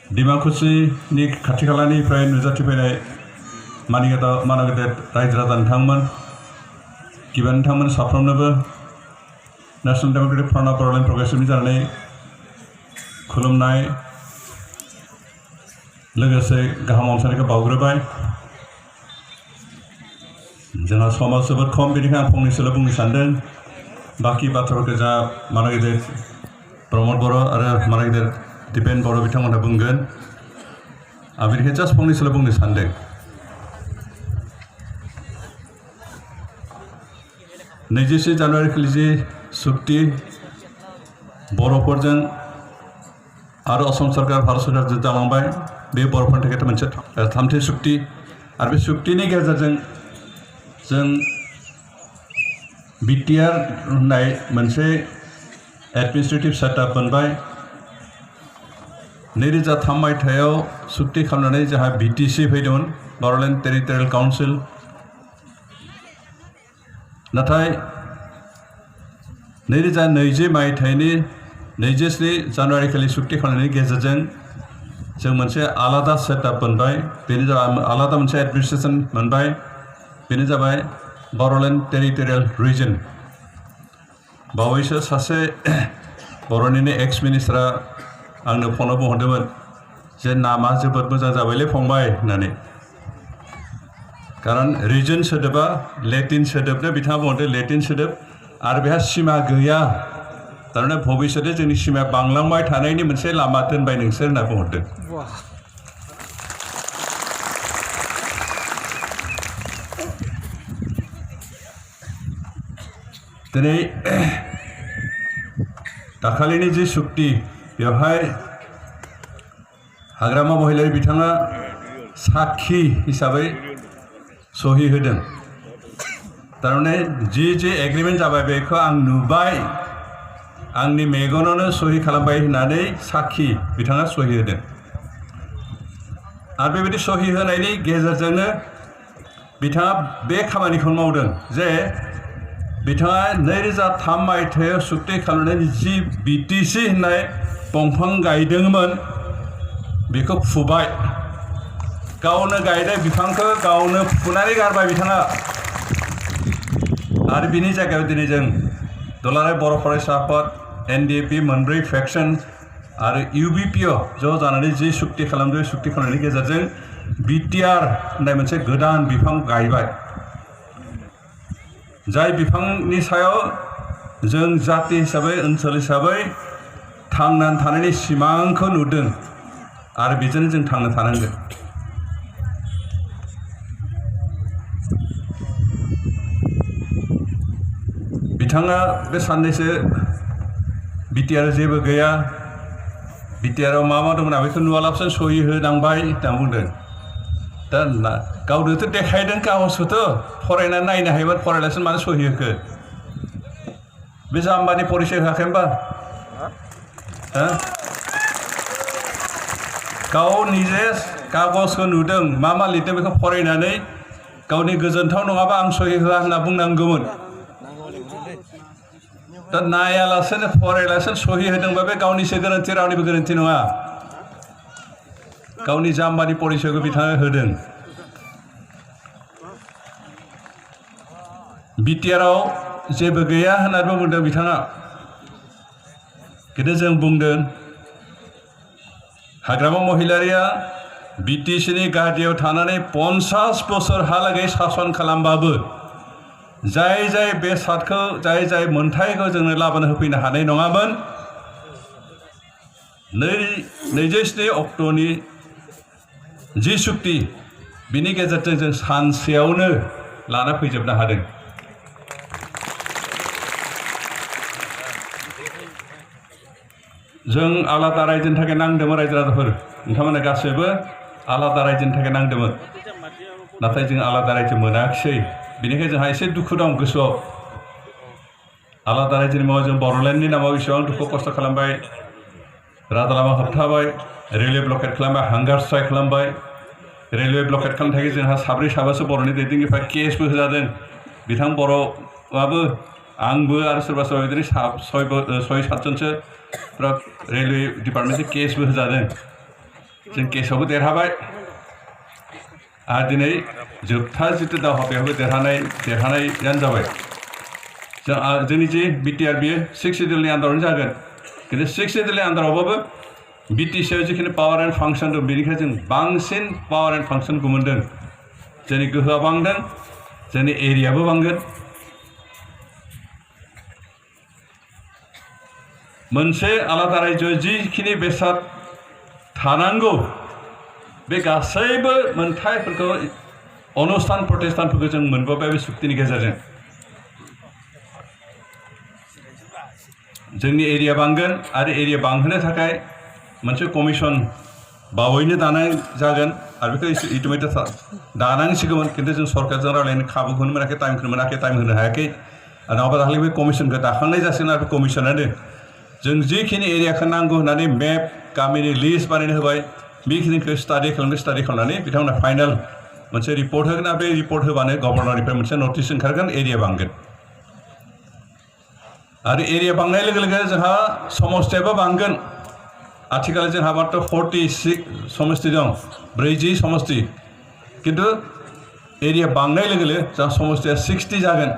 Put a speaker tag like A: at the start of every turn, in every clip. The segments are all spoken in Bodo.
A: डिमाकुसिनि खाथि खालानिफ्राय नुजाथिफैनाय मानगेदेर रायजो राजा नोंथांमोन गिबि नोंथांमोन साफ्रोमनोबो national democratic front of Bodoland प्रग्रेसिभनि जानानै खुलुमनाय लोगोसे गाहाम हामलायनायखौ बावग्रोबाय। जोंहा समा जोबोद खम, बेनिखायनो आं फंनैसोल' बुंनो सानदों। बाखि बाथ्राफोरखौ जा मानगेदेर प्रमद बर' आरो मानगेदेर दिपेन बर' बिथांमोनहा बुंगोन। आं बेनिखायनो जास्ट फंनैसोल' बुंनो सानदों। नैजिसे जानुवारि खालि जि सुक्ति बर'फोरजों आरो असम सरकार भारत सरकारजों जालांबाय, बे बर'फोरनि थाखाय मोनसे थामथि सुक्ति। आरो बे सुक्तिनि गेजेरजों जों बिटिआर होननाय मोनसे एडमिनिस्ट्रेटिभ सेटआप मोनबाय। 2003 मायथाइयाव सुक्ति खालामनानै जोंहा बिटिसि फैदोंमोन, बड'लेण्ड टेरिटरियेल काउन्सिल। नाथाय 2020 मायथाइनि 27 जानुवारि खालि सुक्ति खालामनायनि गेजेरजों जों मोनसे आलादा सेटआप मोनबाय, बेनो जाबाय आलादा मोनसे एडमिनिस्ट्रेसन मोनबाय, बेनो जाबाय बड'लेण्ड टेरिटरियेल रिजन। बावैसो सासे बर'निनो एक्स मिनिस्टारा आंनो फनाव बुंहरदोंमोन जे नामा जोबोद मोजां जाबायलै फंबाय होननानै। खारन रिजन सोदोबा लेटिन सोदोबनो बिथाङा बुंहरदों, लेटिन सोदोब आरो बेहा सिमा गैया, थारमाने भबिष्यते जोंनि सिमाया बांलांबाय थानायनि मोनसे लामा दोनबाय नोंसोर होनना बुंहरदों। दिनै दाखालिनि जि सुक्ति बेवहाय हाग्रामा महिलारि बिथाङा साखी हिसाबै सहि होदों। थारमाने जि एग्रिमेन्ट जाबाय बेखौ आं नुबाय, आंनि मेगनावनो सहि खालामबाय होननानै साखी बिथाङा सहि होदों। आरो बेबायदि सहि होनायनि गेजेरजोंनो बिथाङा बे खामानिखौ मावदों जे बिथाङा 2003 मायथाइयाव सुक्ति खालामनानै जि बिटिसि होननाय दंफां गायदोंमोन बेखौ फुबाय, गावनो गायनाय बिफांखौ गावनो फुनानै गारबाय बिथाङा। आरो बिनि जायगायाव दिनै जों दुलाराय बर' फरायसा आफाद, एनडिएफबि मोनब्रै फेक्सन आरो इउबिपिअ ज' जानानै जि सुक्ति खालामदों, सुक्ति खालामनायनि गेजेरजों बिटिआर होननाय मोनसे गोदान बिफां गायबाय। जाय बिफांनि सायाव जों जाति हिसाबै, ओनसोल हिसाबै थांनानै थानायनि सिमांखौ नुदों आरो बेजोंनो जों थांना थानांगोन। बिथाङा बे साननैसो बिटिआर जेबो गैया, बिटिआराव मा दंमोन आं बेखौ नुवालासिनो सहि होनांबाय होनना बुंदों। दा गावनोथ' देखायदों कागजखौथ' फरायनानै नायनो हायोमोन, फरायलासिनो मानो सहि होखो? बे जाम्बानि परिचय होआखै होमबा? गाव निजे कागजखौ नुदों, मा लिरदों बेखौ फरायनानै गावनि गोजोनथाव नङाबा आं सहि होआ होनना बुंनांगौमोन। दा नायालासेनो फरायलासेनो सहि होदोंबा बे गावनिसो गोरोन्थि, रावनिबो गोरोन्थि नङा। गावनि जाम्बानि परिचयखौ बिथाङा होदों। बिटिआराव जेबो गैया होननानैबो बुंदों बिथाङा। खिन्थु जों बुंदों हाग्रामा महिलारिया बिटिसिनि गादियाव थानानै 50 बोसोरहालागै सासन खालामबाबो जाय बेसादखौ, जाय मोन्थायखौ जोंनो लाबोनो होफैनो हानाय नङामोन, 27 अक्ट'नि जि सुक्ति बिनि गेजेरजों जों सानसेयावनो लाना फैजोबनो हादों। जों आलादा रायजोनि थाखाय नांदोंमोन, रायजो राजाफोर नोंथांमोना गासैबो आलादा रायजोनि थाखाय नांदोंमोन, नाथाय जों आलादा रायजो मोनाखिसै। बेनिखायनो जोंहा एसे दुखु दं गोसोआव। आलादा रायजोनि मुङाव जों बड'लेण्डनि नामाव बेसेबां दुखु खस्थ' खालामबाय, राजा लामा होबथाबाय, रेलवे ब्लकेट खालामबाय, हांगार स्ट्राइक खालामबाय। रेलवे ब्लकेट खालामनो थाखाय जोंहा 7 बर'नि दैदेनगिरिफ्रा केसबो होजादों। बिथां बर'आबो, आंबो आरो सोरबा बिदिनो 6-7 जनसो रेलवे डिपार्टमेन्टजों केसबो होजादों। जों केसआवबो देरहाबाय आरो दिनै जोबथा जिथु दावहा बेयावबो देरहानायानो जाबाय जोंनि जि बिटिआर बियो 6 सिडिउलनि आन्दारावनो जागोन खिन्थु 6 सिडिउलनि आन्दारावबाबो बिटिसिआव जिखिनि पावार एन्ड फांसन दं बेनिखाय जों बांसिन पावार एन्ड फांसनखौ मोन्दों जोंनि गोहोआ बांदों जोंनि एरियाबो बांगोन मोनसे आलादा रायजोआव जिखिनि बेसाद थानांगौ बे गासैबो मोनथायफोरखौ अनुस्थान प्रतिष्ठानफोरखौ जों मोनबोबाय बे सुक्तिनि गेजेरजों जोंनि एरिया बांगोन आरो एरिया बांहोनो थाखाय मोनसे कमिसन बावैनो दानाय जागोन आरो बेखौ इटिमेट दानांसिगौमोन खिन्थु जों सरकारजों रायलायनो खाबुखौनो मोनाखै टाइम होनो हायाखै नङाबा दाखालि बे कमिसनखौ दाखांनाय जासिगोन आरो कमिसनानो जों जिखिनि एरियाखौ नांगौ होननानै मेप गामिनि लिस्ट बानायनो होबाय बेखिनिखौ स्टाडि खालामनानै बिथांमोना फाइनाल मोनसे रिपर्ट होगोन आरो बे रिपर्ट होबानो गभर्नरनिफ्राय मोनसे नटिस ओंखारगोन एरिया बांगोन आरो एरिया बांनाय लोगो लोगो जोंहा समस्थियाबो बांगोन आथिखालाव जोंहा मात्र 46 समस्ति दं 40 समस्ति किन्तु एरिया बांनाय लोगो लोगो जोंहा समस्तिया 60 जागोन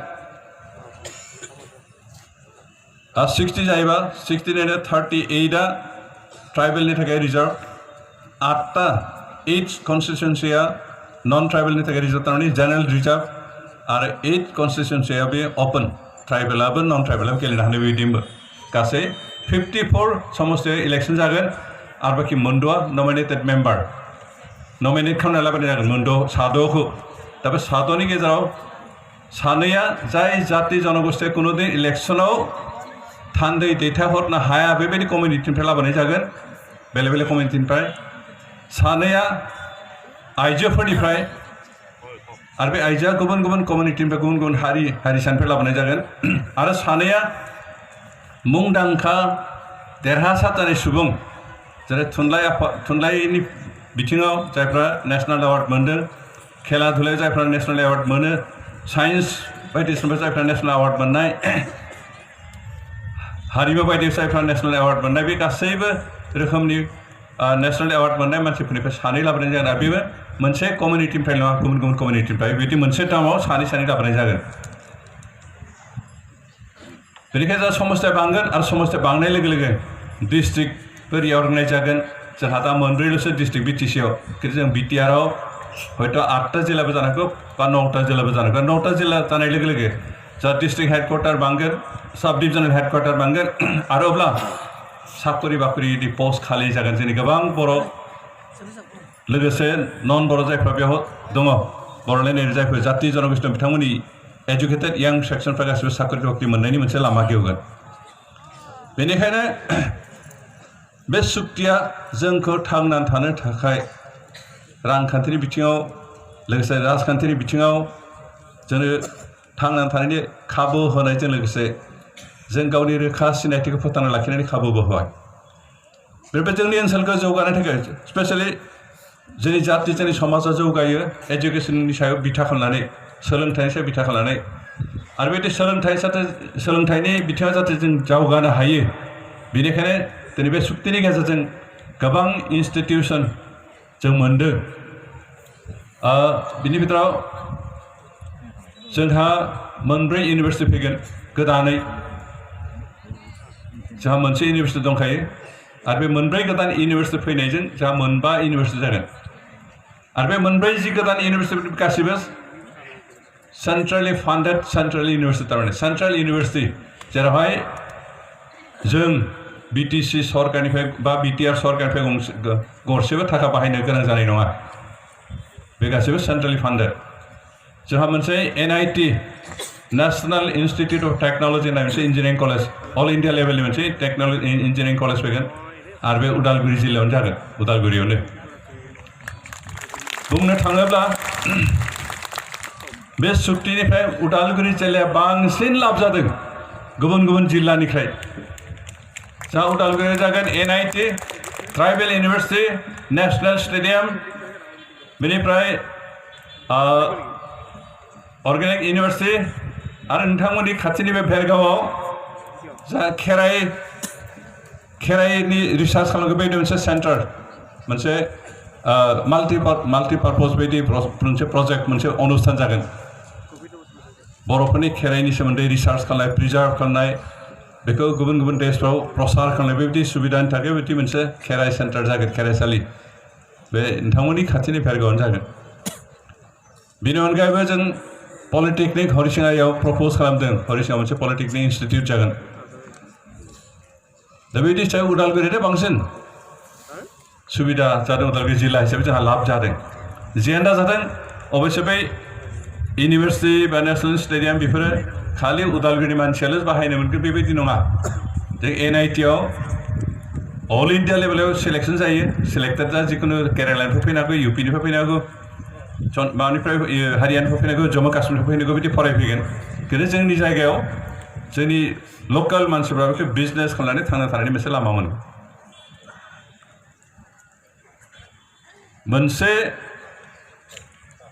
A: 60 जायोबा 60 38 ट्राइबेलनि थाखाय रिजर्व 8 कन्स्टिट्युन्सिया नन ट्राइबेलनि थाखाय रिजर्व थारमाने जेनेरेल रिजर्व आरो 8 कन्स्टिट्युन्सिया बे अपेन ट्राइबेलाबो नन ट्राइबेलाबो गेलेनो हानाय बेबायदिबो गासै 54 समस्तियाव इलेक्शन जागोन आरो बाखि मोनद'आ नमिनेटेड मेम्बार नमिनेट खालामना लाबोनाय जागोन मोनद' साद'खौ दा बे साद'नि गेजेराव सानैया जाय जाति जनगोष्ठीया कुनुदिन इलेक्शनाव थान्दै दैथायहरनो हाया बेबायदि कमिउनिटिनिफ्राय लाबोनाय जागोन बेलेग बेलेग कमिउनिटिनिफ्राय सानैया आइजोफोरनिफ्राय आरो बे आइजोआ गुबुन गुबुन कमिउनिटिनिफ्राय गुबुन गुबुन हारिसानिफ्राय लाबोनाय जागोन आरो सानैया मुंदांखा देरहासार जानाय सुबुं जेरै थुनलाइनि बिथिङाव जायफ्रा नेशनेल एवार्ड मोनदों खेला धुलायाव जायफ्रा नेशनेल एवार्ड मोनो साइन्स बायदिसिना जायफ्रा नेशनेल एवार्ड मोननाय हारिमु बायदियाव जायफ्रा नेशनेल एवार्ड मोननाय बे गासैबो रोखोमनि नेशनेल एवार्ड मोननाय मानसिफोरनिफ्राय सानै लाबोनाय जागोन आरो बेबो मोनसे कमिउनिटिनिफ्राय नङा गुबुन गुबुन कमिउनिटिनिफ्राय बिदि मोनसे टाइमाव सानै लाबोनाय जागोन बेनिखायनो जोंहा समस्या बांगोन आरो समस्या बांनाय लोगो लोगो डिस्ट्रिक्टफोर रिअर्गेनाइज जागोन जोंहा दा मोनब्रैल'सो डिस्ट्रिक्ट बिटिसिआव खिन्थु जों बिटिआरआव हयथ' 8टा जिल्लाबो जानो हागौ बा 9टा जिल्लाबो जानो हागौ 9टा जिल्ला जानाय लोगो लोगो जोंहा डिस्ट्रिक्ट हेडक्वार्टार बांगोन सब डिभिजनेल हेडक्वार्टार बांगोन आरो अब्ला साकरि बाकरि पस्ट खालि जागोन जोंनि गोबां बर' लोगोसे नन बर' जायफ्रा बेयाव दङ बर'लेण्ड एरिया जायफोर जाति जनगोष्ठी बिथांमोननि एजुकेटेड यां सेक्सनफ्रा गासिबो साकरि बाकरि मोननायनि मोनसे लामा गेवगोन बेनिखायनो बे सुक्तिया जोंखौ थांनानै थानो थाखाय रांखान्थिनि बिथिङाव लोगोसे राजखान्थिनि बिथिङाव जोंनो थांनानै थानायनि खाबु होनायजों लोगोसे जों गावनि रोखा सिनायथिखौ फोथांना लाखिनायनि खाबुबो होबाय बेनिफ्राय जोंनि ओनसोलखौ जौगानो थाखाय स्पेसियेलि जोंनि जाति जोंनि समाजा जौगायो एजुकेसननि सायाव बिथा खालामनानै सोलोंथाइनि सायाव बिथा खालामनानै आरो बेबायदि सोलोंथाइनि बिथिङाव जाहाथे जों जौगानो हायो बेनिखायनो दिनै बे सुक्तिनि गेजेरजों गोबां इन्सटिटिउसन जों मोनदों बिनि बिथोराव जोंहा मोनब्रै इउनिभार्सिटि फैगोन गोदानै जोंहा मोनसे इउनिभार्सिटि दंखायो आरो बे मोनब्रै गोदान इउनिभार्सिटि फैनायजों जोंहा मोनबा इउनिभार्सिटि जागोन आरो बे मोनब्रै जि गोदान इउनिभार्सिटि गासिबो सेन्ट्रेलि फान्डेड सेन्ट्रेल इउनिभार्सिटि थारमाने सेन्ट्रेल इउनिभार्सिटि जेरावहाय जों बिटिसि सरकारनिफ्राय बा बिटिआर सरकारनिफ्राय गरसेबो थाखा बाहायनो गोनां जानाय नङा बे गासिबो सेन्ट्रेलि फान्डेड जोंहा मोनसे NIT national institute of technology होननाय मोनसे इन्जिनियारिं कलेज अल इन्डिया लेभेलनि मोनसे टेक्न'लजि इन्जिनियारिं कलेज फैगोन आरो बे उदालगुरि जिल्लायावनो जागोन उदालगुरियावनो बुंनो थाङोब्ला बे सुक्तिनिफ्राय उदालगुरि जिल्लाया बांसिन लाब जादों गुबुन गुबुन जिल्लानिफ्राय जोंहा उदालगुरियाव जागोन NIT tribal university national stadium बेनिफ्राय अर्गेनिक इउनिभार्सिटि आरो नोंथांमोननि खाथिनि बे भेरगावआव जा खेराइनि रिसार्च खालामनो बे मोनसे सेन्टार मोनसे माल्टिपार्पज बायदि मोनसे प्रजेक्ट मोनसे अनुष्ठान जागोन बर'फोरनि खेराइनि सोमोन्दै रिसार्च खालामनाय प्रिजार्भ खालामनाय बेखौ गुबुन गुबुन देशफ्राव प्रसार खालामनाय बेबायदि सुबिदानि थाखाय बेबायदि मोनसे खेराइ सेन्टार जागोन खेराइसालि बे नोंथांमोननि खाथिनि भेरगावआवनो जागोन बेनि अनगायैबो जों पलिटेकनिक हरिसिङायाव प्रपज खालामदों हरिसिङायाव मोनसे पलिटेकनिक इनस्टिट्युट जागोन दा बेबायदि हिसाबै उदालगुरियानो बांसिन सुबिदा जादों उदालगुरि जिल्ला हिसाबै जोंहा लाब जादों जियानो जादों अबयस्से बै इउनिभार्सिटि बा नेसनेल स्टेडियाम बेफोरो खालि उदालगुरिनि मानसियाल' बाहायनो मोनगोन बेबायदि नङा जों NIT आव अल इन्डिया लेभेलाव सिलेक्सन जायो सिलेक्टेड जा जिखुनु केरालानिफ्राय फैनो हागौ UP निफ्राय फैनो हागौ माबानिफ्राय हारियानानिफ्राय फैनो हागौ जम्मु काश्मीरनिफ्राय फैनो हागौ बिदि फरायफैगोन खिन्थु जोंनि जायगायाव जोंनि लकेल मानसिफ्रा बेखौ बिजनेस खालामनानै थांना थानायनि मोनसे लामा मोनो मोनसे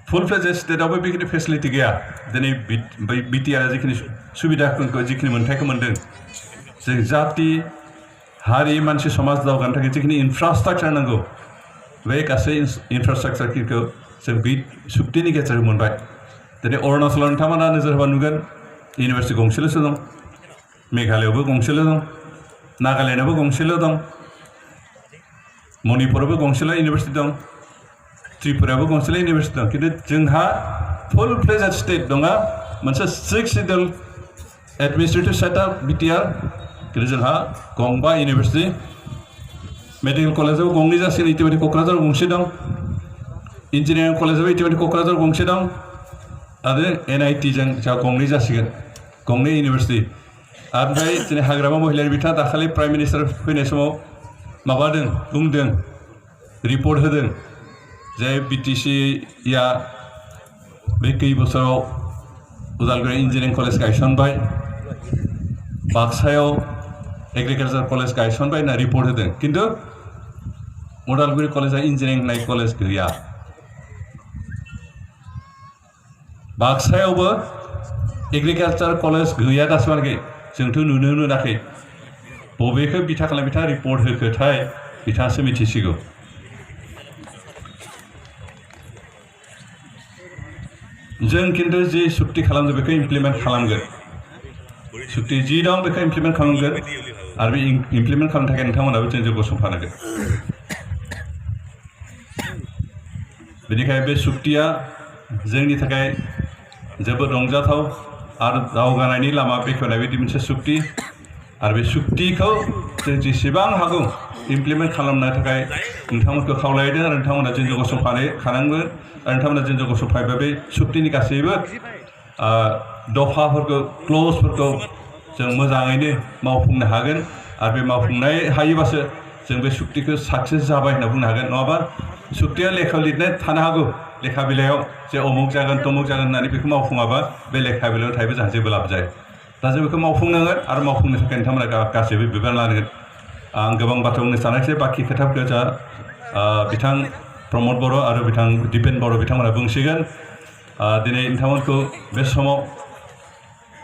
A: फुल फ्लेजेड स्टेटआवबो बेखिनि फेसिलिटि गैया दिनै BTR जिखिनि सुबिदाफोरखौ जिखिनि मोन्थायखौ मोन्दों जों जाति हारि मानसि समाज दावगानो थाखाय जिखिनि इनफ्रास्ट्राक्चार नांगौ बे गासै इनफ्रास्ट्राक्चारखौ जों बे सुक्तिनि गेजेरजों मोनबाय दिनै अरुणाचलाव नोंथांमोना नोजोर होबा नुगोन इउनिभार्सिटि गंसेल'सो दं मेघालयआवबो गंसेल' दं नागालेण्डआवबो गंसेल' दं मणिपुरावबो गंसेल' इउनिभार्सिटि दं त्रिपुरायावबो गंसेल' इउनिभार्सिटि दं खिन्थु जोंहा फुल फ्लेजेड स्टेट नङा मोनसे 6 सिडुल एडमिनिस्ट्रेटिभ सेटआप BTR खिन्थु जोंहा गंबा इउनिभार्सिटि मेडिकेल कलेजाव गंनै जासिगोन इतिबायदि क'क्राझाराव गंसे दं इन्जिनियारिं कलेजाव इतिबायदि क'क्राझाराव गंसे दं आरो NIT जों जोंहा गंनै जासिगोन गंनै इउनिभार्सिटि ओमफ्राय दिनै हाग्रामा महिलारि बिथाङा दाखालि प्राइम मिनिस्टार फैनाय समाव माबादों बुंदों रिपर्ट होदों जे BTC-या बे कई बोसोराव उदालगुरि इन्जिनियारिं कलेज गायसनबाय बाक्सायाव एग्रिकालचार कलेज गायसनबाय होनना रिपर्ट होदों खिन्थु उदालगुरि कलेजआ इन्जिनियारिं होननाय कलेज गैया बाक्सायावबो एग्रिकालचार कलेज गैया दासिमहालागै जोंथ' नुनो मोनाखै बबेखौ बिथा खालामना बिथाङा रिपर्ट होखोथाय बिथाङासो मिथिसिगौ जों खिन्थु जि सुक्ति खालामदों बेखौ इमप्लिमेन्ट खालामगोन सुक्ति जि दं बेखौ इमप्लिमेन्ट खालामगोन आरो बे इमप्लिमेन्ट खालामनो थाखाय नोंथांमोनाबो जोंजों गसंफानांगोन बेनिखायनो बे सुक्तिया जोंनि थाखाय जोबोद रंजाथाव आरो दावगानायनि लामा बेखेवनाय बायदि मोनसे सुक्ति आरो बे सुक्तिखौ जों जेसेबां हागौ इमप्लिमेन्ट खालामनो थाखाय नोंथांमोनखौ खावलायदों आरो नोंथांमोना जोंजों गसंफानांगोन आरो नोंथांमोना जोंजों गसंफायोबा बे सुक्तिनि गासैबो दफाफोरखौ क्लजफोरखौ जों मोजाङैनो मावफुंनो हागोन आरो बे मावफुंनाय हायोबासो जों बे सुक्तिखौ साक्सेस जाबाय होनना बुंनो हागोन नङाबा सुक्तिया लेखा लिरनाय थानो हागौ लेखा बिलाइयाव जे अमुक जागोन तमुक जागोन होननानै बेखौ मावफुङाबा बे लेखा बिलाइयाव थायोबा जोंहा जेबो लाब जाया दा जों बेखौ मावफुंनांगोन आरो मावफुंनो थाखाय नोंथांमोना गासैबो बिबान लानांगोन आं गोबां बाथ्रा बुंनो सानाखिसै बाखि खोथाफोरखौ जा बिथां प्रमद बर' आरो बिथां दिपेन बर' बिथांमोना बुंसिगोन दिनै नोंथांमोनखौ बे समाव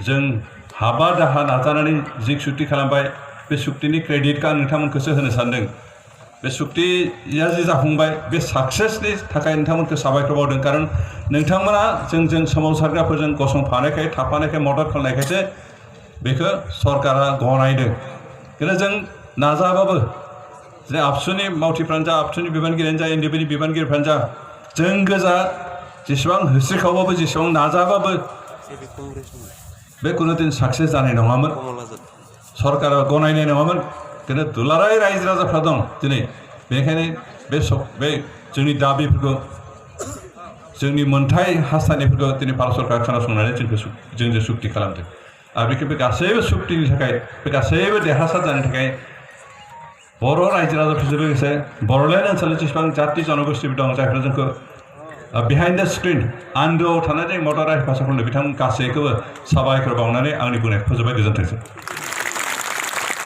A: जों हाबा दाहा नाजानानै जि सुक्ति खालामबाय बे सुक्तिनि क्रेडिटखौ आं नोंथांमोनखौसो होनो सानदों बे सुक्तिया जि जाफुंबाय बे साक्सेसनि थाखाय नोंथांमोनखौ साबायखर बावदों कारन नोंथांमोना जोंजों सोमावसारग्राफोरजों गसंफानायखाय थाफानायखाय मदद खालामनायखायसो बेखौ सरकारा गनायदों खिन्थु जों नाजाबाबो जे आबसुनि मावथिफ्रानो जा आबसुनि बिबानगिरियानो जा एनडिएफबिनि बिबानगिरिफ्रानो जा जों गोजा जेसेबां होस्रिखावबाबो जेसेबां नाजाबाबो बे कुनु दिन साक्सेस जानाय नङामोन सरकारा गनायनाय नङामोन खिन्थु दुलाराय रायजो राजाफ्रा दं दिनै बेनिखायनो बे जोंनि दाबिफोरखौ जोंनि मोनथाय हास्थायनायफोरखौ दिनै भारत सरकारा खोनासंनानै जोंजों सुक्ति खालामदों आरो बेखौ बे गासैबो सुक्तिनि थाखाय बे गासैबो देरहासार जानो थाखाय बर' रायजो राजाफोरजों लोगोसे बर'लेण्ड ओनसोलनि जेसेबां जाति जनगोष्ठीफोर दं जायफोरा जोंखौ बिहाइन्ड द स्क्रिन आन्दोआव थानानै मदद हेफाजाब खालामदों बिथां गासैखौबो साबायखर बावनानै आंनि बुंनायखौ फोजोबबाय गोजोन्थोंसै